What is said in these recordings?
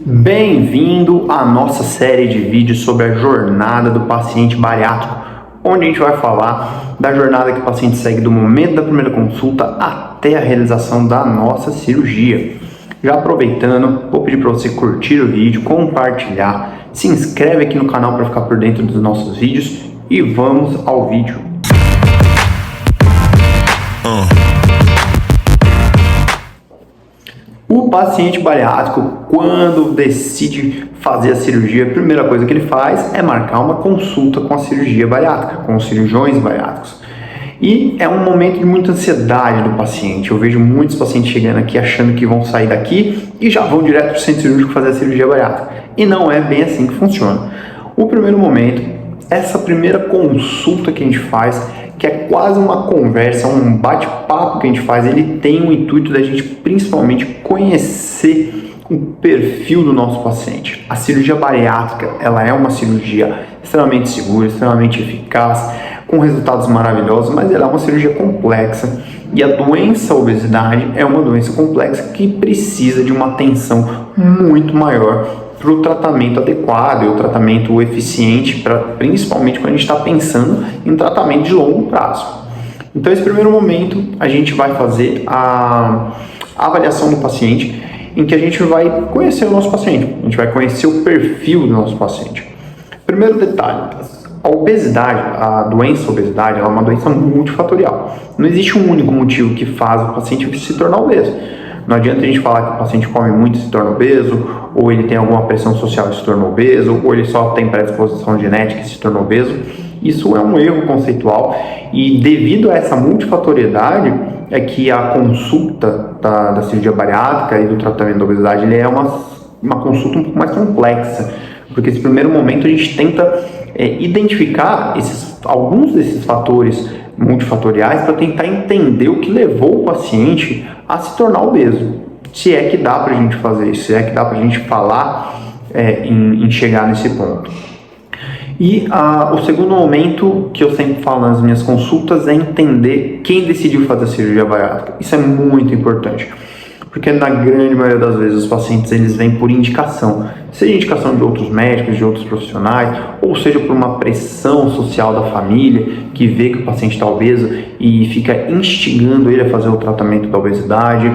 Bem-vindo à nossa série de vídeos sobre a jornada do paciente bariátrico, onde a gente vai falar da jornada que o paciente segue do momento da primeira consulta até a realização da nossa cirurgia. Já aproveitando, vou pedir para você curtir o vídeo, compartilhar, se inscreve aqui no canal para ficar por dentro dos nossos vídeos e vamos ao vídeo. O paciente bariátrico, quando decide fazer a cirurgia, a primeira coisa que ele faz é marcar uma consulta com a cirurgia bariátrica, com os cirurgiões bariátricos. E é um momento de muita ansiedade do paciente. Eu vejo muitos pacientes chegando aqui achando que vão sair daqui e já vão direto para o centro cirúrgico fazer a cirurgia bariátrica. E não é bem assim que funciona. O primeiro momento, essa primeira consulta que a gente faz, que é quase uma conversa, um bate-papo que a gente faz, ele tem o intuito da gente principalmente conhecer o perfil do nosso paciente. A cirurgia bariátrica, ela é uma cirurgia extremamente segura, extremamente eficaz, com resultados maravilhosos, mas ela é uma cirurgia complexa e a doença obesidade é uma doença complexa que precisa de uma atenção muito maior para o tratamento adequado e o tratamento eficiente, principalmente quando a gente está pensando em tratamento de longo prazo. Então, esse primeiro momento, a gente vai fazer a avaliação do paciente, em que a gente vai conhecer o nosso paciente, a gente vai conhecer o perfil do nosso paciente. Primeiro detalhe, a obesidade, a doença obesidade, ela é uma doença multifatorial. Não existe um único motivo que faz o paciente se tornar obeso. Não adianta a gente falar que o paciente come muito e se torna obeso, ou ele tem alguma pressão social e se torna obeso, ou ele só tem predisposição genética e se torna obeso. Isso é um erro conceitual e devido a essa multifatoriedade é que a consulta da cirurgia bariátrica e do tratamento da obesidade ele é uma consulta um pouco mais complexa, porque nesse primeiro momento a gente tenta identificar alguns desses fatores multifatoriais para tentar entender o que levou o paciente a se tornar obeso. Se é que dá para a gente fazer isso, se é que dá para a gente falar em chegar nesse ponto. E o segundo momento que eu sempre falo nas minhas consultas é entender quem decidiu fazer a cirurgia bariátrica. Isso é muito importante, porque na grande maioria das vezes os pacientes eles vêm por indicação, seja indicação de outros médicos, de outros profissionais, ou seja por uma pressão social da família que vê que o paciente está obeso e fica instigando ele a fazer o tratamento da obesidade,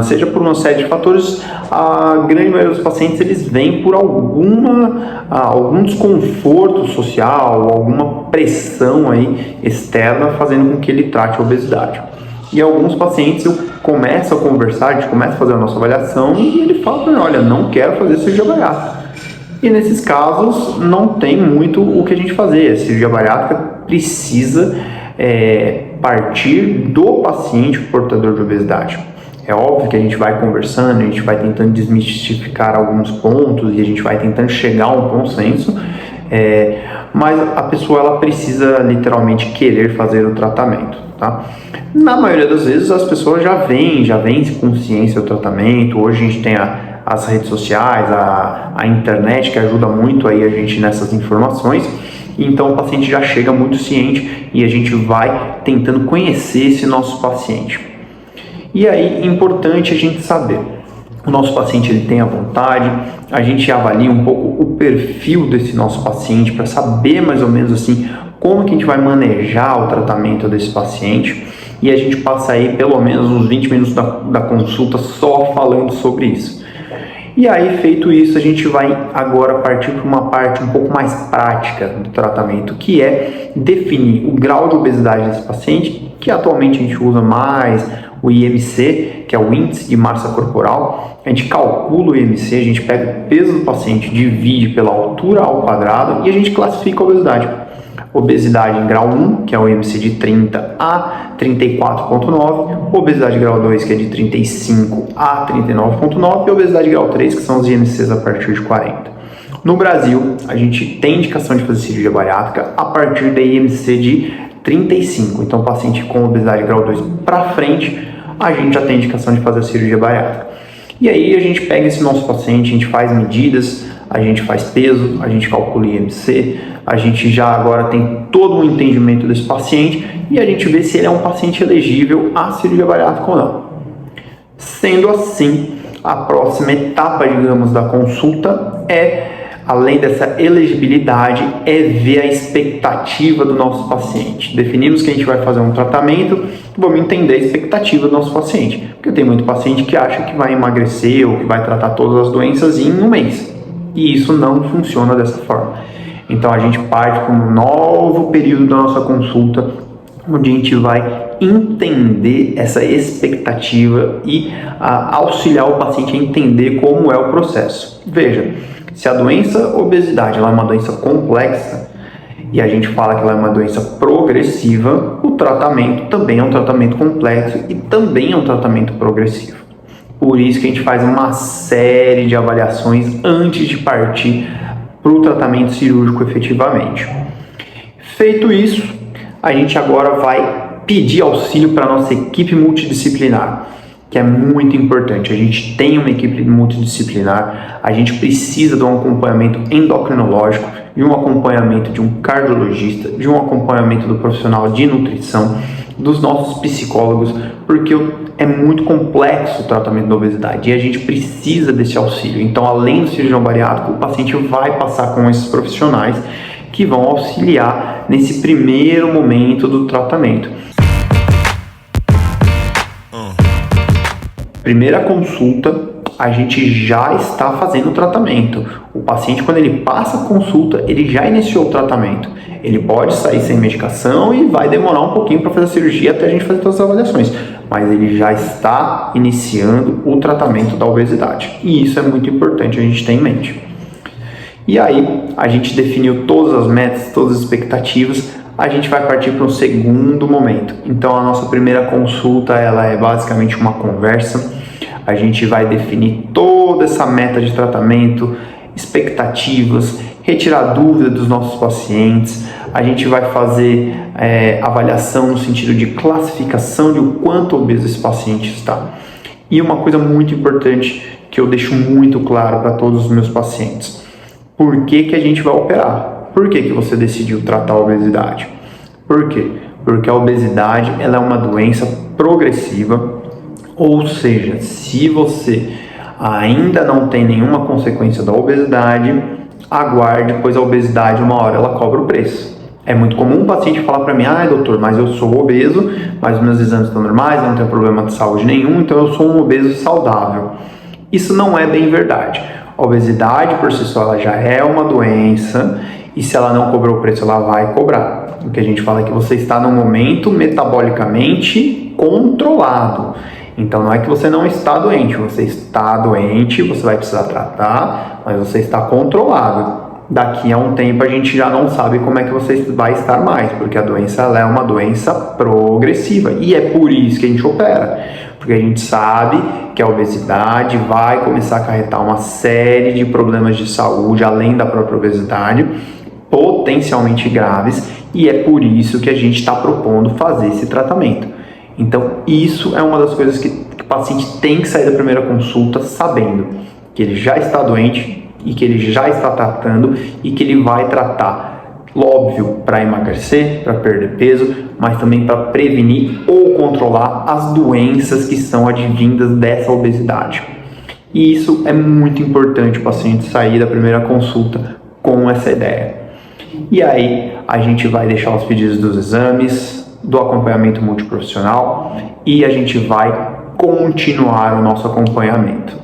seja por uma série de fatores. A grande maioria dos pacientes eles vêm por algum desconforto social, alguma pressão aí externa fazendo com que ele trate a obesidade. E alguns pacientes eu começo a conversar, a gente começa a fazer a nossa avaliação e ele fala para mim, olha, não quero fazer cirurgia bariátrica. E nesses casos não tem muito o que a gente fazer. A cirurgia bariátrica precisa partir do paciente portador de obesidade. É óbvio que a gente vai conversando, a gente vai tentando desmistificar alguns pontos e a gente vai tentando chegar a um consenso, mas a pessoa ela precisa literalmente querer fazer o tratamento, tá? Na maioria das vezes as pessoas já vêm com ciência do tratamento. Hoje a gente tem as redes sociais, a internet que ajuda muito aí a gente nessas informações. Então o paciente já chega muito ciente e a gente vai tentando conhecer esse nosso paciente. E aí é importante a gente saber, o nosso paciente ele tem a vontade, a gente avalia um pouco o perfil desse nosso paciente para saber mais ou menos assim como que a gente vai manejar o tratamento desse paciente, e a gente passa aí pelo menos uns 20 minutos da consulta só falando sobre isso. E aí, feito isso, a gente vai agora partir para uma parte um pouco mais prática do tratamento, que é definir o grau de obesidade desse paciente, que atualmente a gente usa mais o IMC, que é o Índice de Massa Corporal. A gente calcula o IMC, a gente pega o peso do paciente, divide pela altura ao quadrado e a gente classifica a obesidade. Obesidade em grau 1, que é o IMC de 30 a 34,9, obesidade grau 2, que é de 35 a 39,9, e obesidade grau 3, que são os IMCs a partir de 40. No Brasil, a gente tem indicação de fazer cirurgia bariátrica a partir da IMC de 35. Então, paciente com obesidade grau 2 para frente, a gente já tem indicação de fazer a cirurgia bariátrica. E aí a gente pega esse nosso paciente, a gente faz medidas, a gente faz peso, a gente calcula IMC, a gente já agora tem todo um entendimento desse paciente e a gente vê se ele é um paciente elegível à cirurgia bariátrica ou não. Sendo assim, a próxima etapa, digamos, da consulta além dessa elegibilidade, ver a expectativa do nosso paciente. Definimos que a gente vai fazer um tratamento, vamos entender a expectativa do nosso paciente. Porque tem muito paciente que acha que vai emagrecer ou que vai tratar todas as doenças em um mês. E isso não funciona dessa forma. Então a gente parte para um novo período da nossa consulta, onde a gente vai entender essa expectativa e auxiliar o paciente a entender como é o processo. Veja, se a doença obesidade ela é uma doença complexa e a gente fala que ela é uma doença progressiva, o tratamento também é um tratamento complexo e também é um tratamento progressivo. Por isso que a gente faz uma série de avaliações antes de partir para o tratamento cirúrgico efetivamente. Feito isso, a gente agora vai pedir auxílio para a nossa equipe multidisciplinar, que é muito importante. A gente tem uma equipe multidisciplinar, a gente precisa de um acompanhamento endocrinológico, de um acompanhamento de um cardiologista, de um acompanhamento do profissional de nutrição, dos nossos psicólogos, porque é muito complexo o tratamento da obesidade e a gente precisa desse auxílio. Então, além do cirurgião bariátrico, o paciente vai passar com esses profissionais que vão auxiliar nesse primeiro momento do tratamento. Primeira consulta, a gente já está fazendo o tratamento. O paciente, quando ele passa a consulta, ele já iniciou o tratamento. Ele pode sair sem medicação e vai demorar um pouquinho para fazer a cirurgia até a gente fazer todas as avaliações. Mas ele já está iniciando o tratamento da obesidade. E isso é muito importante a gente ter em mente. E aí, a gente definiu todas as metas, todas as expectativas, a gente vai partir para um segundo momento. Então, a nossa primeira consulta, ela é basicamente uma conversa. A gente vai definir toda essa meta de tratamento, expectativas, retirar dúvida dos nossos pacientes. A gente vai fazer avaliação no sentido de classificação de o quanto obeso esse paciente está. E uma coisa muito importante que eu deixo muito claro para todos os meus pacientes. Por que a gente vai operar? Por que você decidiu tratar a obesidade? Por quê? Porque a obesidade ela é uma doença progressiva, ou seja, se você ainda não tem nenhuma consequência da obesidade, aguarde, pois a obesidade uma hora ela cobra o preço. É muito comum um paciente falar para mim, doutor, mas eu sou obeso, mas meus exames estão normais, eu não tenho problema de saúde nenhum, então eu sou um obeso saudável. Isso não é bem verdade. A obesidade por si só ela já é uma doença e se ela não cobrou o preço, ela vai cobrar. O que a gente fala é que você está num momento metabolicamente controlado. Então não é que você não está doente, você está doente, você vai precisar tratar, mas você está controlado. Daqui a um tempo a gente já não sabe como é que você vai estar mais, porque a doença ela é uma doença progressiva e é por isso que a gente opera, porque a gente sabe que a obesidade vai começar a acarretar uma série de problemas de saúde, além da própria obesidade, potencialmente graves, e é por isso que a gente está propondo fazer esse tratamento. Então, isso é uma das coisas que o paciente tem que sair da primeira consulta sabendo que ele já está doente e que ele já está tratando e que ele vai tratar, óbvio, para emagrecer, para perder peso, mas também para prevenir ou controlar as doenças que são advindas dessa obesidade. E isso é muito importante o paciente sair da primeira consulta com essa ideia. E aí, a gente vai deixar os pedidos dos exames, do acompanhamento multiprofissional e a gente vai continuar o nosso acompanhamento.